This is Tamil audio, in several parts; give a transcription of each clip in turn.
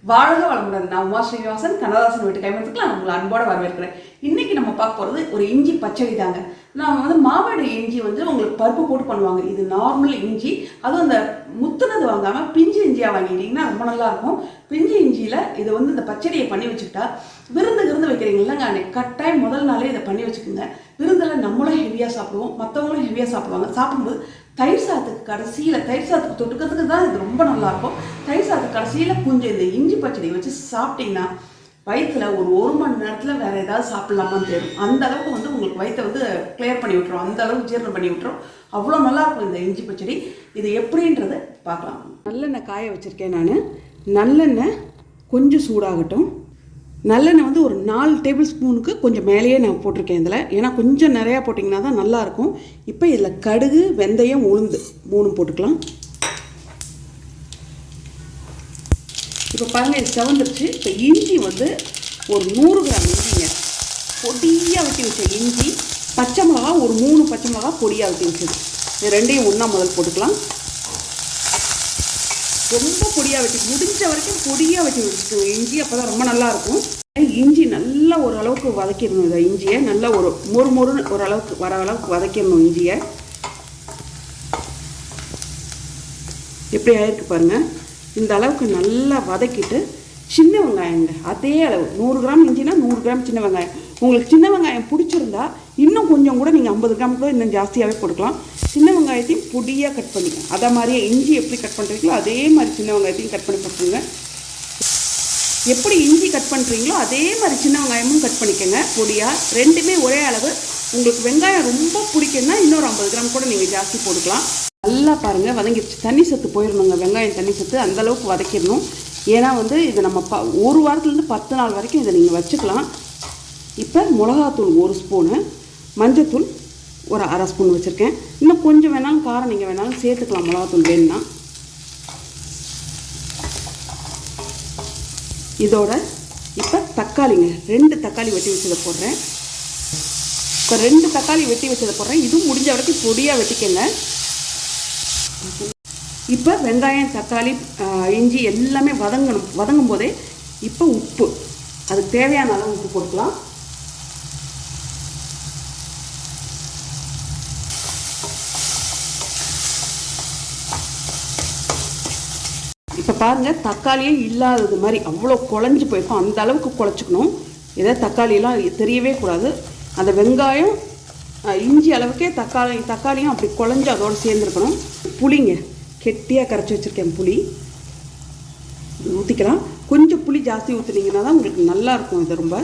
வாழ்க வளமுடன். நான் srinivasan கண்ணதாசன் வீட்டு கைமத்துக்கு நான் உங்களை அன்போட வரவேற்கிறேன். இன்னைக்கு நம்ம பார்க்க போகிறது ஒரு இஞ்சி பச்சடி தாங்க. நான் வந்து மாவாடு இஞ்சி வந்து உங்களுக்கு பருப்பு போட்டு பண்ணுவாங்க. இது நார்மல் இஞ்சி, அதுவும் அந்த முத்துனது வாங்காமல் பிஞ்சு இஞ்சியாக வாங்கிட்டீங்கன்னா ரொம்ப நல்லாயிருக்கும். பிஞ்சு இஞ்சியில் இதை வந்து இந்த பச்சடியை பண்ணி வச்சுக்கிட்டா விருந்து வைக்கிறீங்களா, அன்னைக்கு கட்டாயம் முதல் நாளே இதை பண்ணி வச்சுக்கோங்க. விருந்தில் நம்மளும் ஹெவியாக சாப்பிடுவோம், மற்றவங்களும் ஹெவியாக சாப்பிடுவாங்க. சாப்பிடும்போது தயிர் சாதத்துக்கு கடைசியில் தயிர் சாதத்துக்கு தொட்டுக்கிறதுக்கு தான் இது ரொம்ப நல்லாயிருக்கும். தயிர் சாதத்துக்கு கடைசியில் கொஞ்சம் இந்த இஞ்சி பச்சடி வச்சு சாப்பிட்டீங்கன்னா வயிற்றில் ஒரு மணி நேரத்தில் வேறு ஏதாவது சாப்பிட்லாமான்னு தெரியும். அந்த அளவுக்கு வந்து உங்களுக்கு வயிற்றை வந்து கிளியர் பண்ணி விட்டுரும், அந்த அளவுக்கு ஜீரணம் பண்ணி விட்டுரும். அவ்வளோ நல்லாயிருக்கும் இந்த இஞ்சி பச்சடி. இது எப்படின்றத பார்க்கலாம். நல்லெண்ணெய் காய வச்சுருக்கேன் நான். நல்லெண்ணெய் கொஞ்சம் சூடாகட்டும். நல்லெண்ணெய் வந்து ஒரு 4 டேபிள் ஸ்பூனுக்கு கொஞ்சம் மேலேயே நான் போட்டிருக்கேன் இதில். ஏன்னா கொஞ்சம் நிறையா போட்டிங்கன்னா தான் நல்லாயிருக்கும். இப்போ இதில் கடுகு, வெந்தயம், உளுந்து 3 போட்டுக்கலாம். இப்போ பாருங்கள், இது செவந்துருச்சு. இப்போ இஞ்சி வந்து ஒரு 100 கிராம் இஞ்சிங்க, பொடியாக வெட்டி வச்ச இஞ்சி. பச்சை மிளகா ஒரு 3 பச்சை மிளகா பொடியாக வெட்டி வச்சது. இது ரெண்டையும் ஒன்றா முதல் போட்டுக்கலாம். ரொம்ப பொடியாக வெட்டி, முடிஞ்ச வரைக்கும் பொடியாக வெட்டி வச்சுக்கோங்க இஞ்சி, அப்போ தான் ரொம்ப நல்லாயிருக்கும். இஞ்சி நல்லா ஓரளவுக்கு வதக்கிடணும். இதை இஞ்சியை நல்லா ஒரு மொறுன்னு ஓரளவுக்கு வர அளவுக்கு வதக்கிடணும் இஞ்சியை. எப்படி ஆயிருக்கு பாருங்கள். இந்த அளவுக்கு நல்லா வதக்கிட்டு சின்ன வெங்காயங்க அதே அளவு 100 கிராம் இஞ்சினா 100 கிராம் சின்ன வெங்காயம். உங்களுக்கு சின்ன வெங்காயம் பிடிச்சிருந்தா இன்னும் கொஞ்சம் கூட நீங்கள் 50 கிராம் கூட இன்னும் ஜாஸ்தியாகவே போட்டுக்கலாம். சின்ன வெங்காயத்தையும் பொடியாக கட் பண்ணிக்கலாம். அதை மாதிரியே இஞ்சி எப்படி கட் பண்ணுறீங்களோ அதே மாதிரி சின்ன வெங்காயத்தையும் கட் பண்ணி போட்டுருங்க. எப்படி இஞ்சி கட் பண்ணுறீங்களோ அதே மாதிரி சின்ன வெங்காயமும் கட் பண்ணிக்கோங்க பொடியாக. ரெண்டுமே ஒரே அளவு. உங்களுக்கு வெங்காயம் ரொம்ப பிடிக்குன்னா இன்னொரு 50 கிராம் கூட நீங்கள் ஜாஸ்தி போட்டுக்கலாம். நல்லா பாருங்கள் வதங்கிடுச்சு. தண்ணி சத்து போயிடணுங்க, வெங்காயம் தண்ணி சத்து அந்தளவுக்கு வதக்கிடணும். ஏன்னா வந்து இது நம்ம ஒரு வாரத்துலேருந்து 10 நாள் வரைக்கும் இதை நீங்கள் வச்சுக்கலாம். இப்போ மிளகாத்தூள் 1 ஸ்பூனு, மஞ்சத்தூள் ஒரு அரை ஸ்பூன் வச்சுருக்கேன். இன்னும் கொஞ்சம் வேணாலும் காரம் நீங்கள் வேணாலும் சேர்த்துக்கலாம், மிளகாத்தூள் வேணும்னா. இதோட இப்போ தக்காளிங்க, 2 தக்காளி வெட்டி வச்சதை போடுறேன். இப்போ 2 தக்காளி வெட்டி வச்சதை போடுறேன். இதுவும் முடிஞ்ச வரைக்கும் பொடியாக வெட்டிக்கங்க. இப்போ வெங்காயம், தக்காளி, இஞ்சி எல்லாமே வதங்கும் போதே இப்போ உப்பு, அதுக்கு தேவையான அளவு உப்பு போட்டுக்கலாம். இப்போ பாருங்கள், தக்காளியே இல்லாதது மாதிரி அவ்வளோ குழஞ்சி போயிருக்கும். அந்த அளவுக்கு குழச்சிக்கணும். இதை தக்காளியெல்லாம் தெரியவே கூடாது. அந்த வெங்காயம் இஞ்சி அளவுக்கே தக்காளியும் அப்படி குழஞ்சி அதோடு சேர்ந்துருக்கணும். புளிங்க கெட்டியாக கரைச்சி வச்சுருக்கேன். புளி ஊற்றிக்கலாம். கொஞ்சம் புளி ஜாஸ்தி ஊற்றுனீங்கன்னா தான் உங்களுக்கு நல்லாயிருக்கும். இது ரொம்ப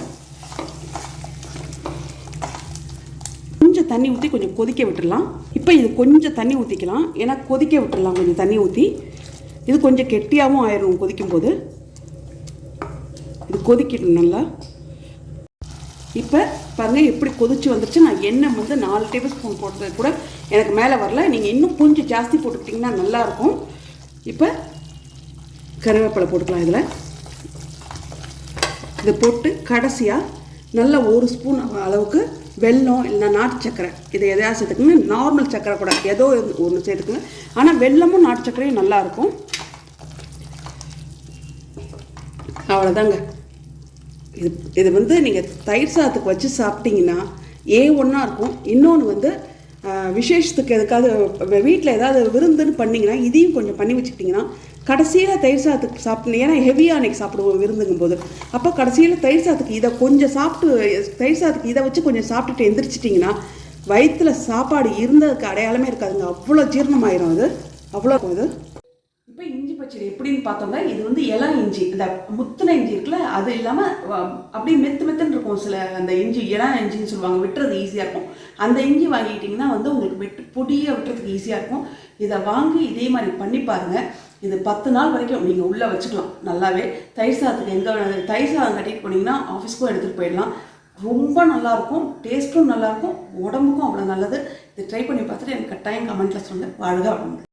கொஞ்சம் தண்ணி ஊற்றி கொஞ்சம் கொதிக்க விட்டுடலாம். இப்போ இது கொஞ்சம் தண்ணி ஊற்றிக்கலாம். ஏன்னா கொதிக்க விட்டுடலாம் கொஞ்சம் தண்ணி ஊற்றி. இது கொஞ்சம் கெட்டியாகவும் ஆயிடும் கொதிக்கும் போது. இது கொதிக்கணும் நல்லா. இப்போ பாருங்கள் எப்படி கொதிச்சு வந்துருச்சு. நான் எண்ணெய் வந்து 4 டேபிள் ஸ்பூன் போட்டது கூட எனக்கு மேலே வரல. நீங்கள் இன்னும் கொஞ்சம் ஜாஸ்தி போட்டுக்கிட்டிங்கன்னா நல்லாயிருக்கும். இப்போ கருவேப்பிலை போட்டுக்கலாம். இதை போட்டு கடைசியாக நல்லா 1 ஸ்பூன் அளவுக்கு வெல்லம் இல்லைன்னா நாட்டு சர்க்கரை, இதை எதையாவது சேர்த்துக்குங்க. நார்மல் சர்க்கரை கூட ஏதோ ஒன்று சேர்த்துக்குங்க. ஆனால் வெல்லமும் நாட்டு சர்க்கரையும் நல்லாயிருக்கும். அவ்வளோதாங்க. இது வந்து நீங்கள் தயிர் சாதத்துக்கு வச்சு சாப்பிட்டீங்கன்னா ஒன்றா இருக்கும். இன்னொன்று வந்து விசேஷத்துக்கு எதுக்காவது வீட்டில் ஏதாவது விருந்துன்னு பண்ணிங்கன்னா இதையும் கொஞ்சம் பண்ணி வச்சுக்கிட்டிங்கன்னா கடைசியில் தயிர் சாதத்துக்கு சாப்பிட்டீங்க. ஏன்னா ஹெவியாக அன்றைக்கி சாப்பிடுவோம் விருந்துங்கும் போது. அப்போ கடைசியில் தயிர் சாதத்துக்கு இதை கொஞ்சம் தயிர் சாதத்துக்கு இதை வச்சு கொஞ்சம் சாப்பிட்டுட்டு எந்திரிச்சிட்டிங்கன்னா வயிற்றில் சாப்பாடு இருந்ததுக்கு அடையாளமே இருக்காதுங்க. அவ்வளோ ஜீரணமாயிரும். அது அவ்வளோ இது. இப்போ இஞ்சி பச்சடி எப்படின்னு பார்த்தோம்னா, இது வந்து இளம் இஞ்சி, இந்த முத்துன இஞ்சி இருக்குல்ல, அது இல்லாமல் அப்படியே மெத்துன்னு இருக்கும். சில அந்த இஞ்சி இளம் இஞ்சின்னு சொல்லுவாங்க, விட்டுறது ஈஸியாக இருக்கும். அந்த இஞ்சி வாங்கிட்டிங்கன்னா வந்து உங்களுக்கு பொடியாக விட்டுறதுக்கு ஈஸியாக இருக்கும். இதை வாங்கி இதே மாதிரி பண்ணி பாருங்கள். இது 10 நாள் வரைக்கும் நீங்கள் உள்ளே வச்சுக்கலாம் நல்லாவே. தயிர் சாதத்துக்கு தயிர் சாதம் கட்டிட்டு போனீங்கன்னா ஆஃபீஸ்க்கும் எடுத்துகிட்டு போயிடலாம். ரொம்ப நல்லாயிருக்கும். டேஸ்ட்டும் நல்லாயிருக்கும், உடம்புக்கும் அவ்வளோ நல்லது. இதை ட்ரை பண்ணி பார்த்துட்டு எனக்கு கட்டாயம் கமெண்ட்டில் சொல்லுங்கள். வாழ்க வளமுடன்.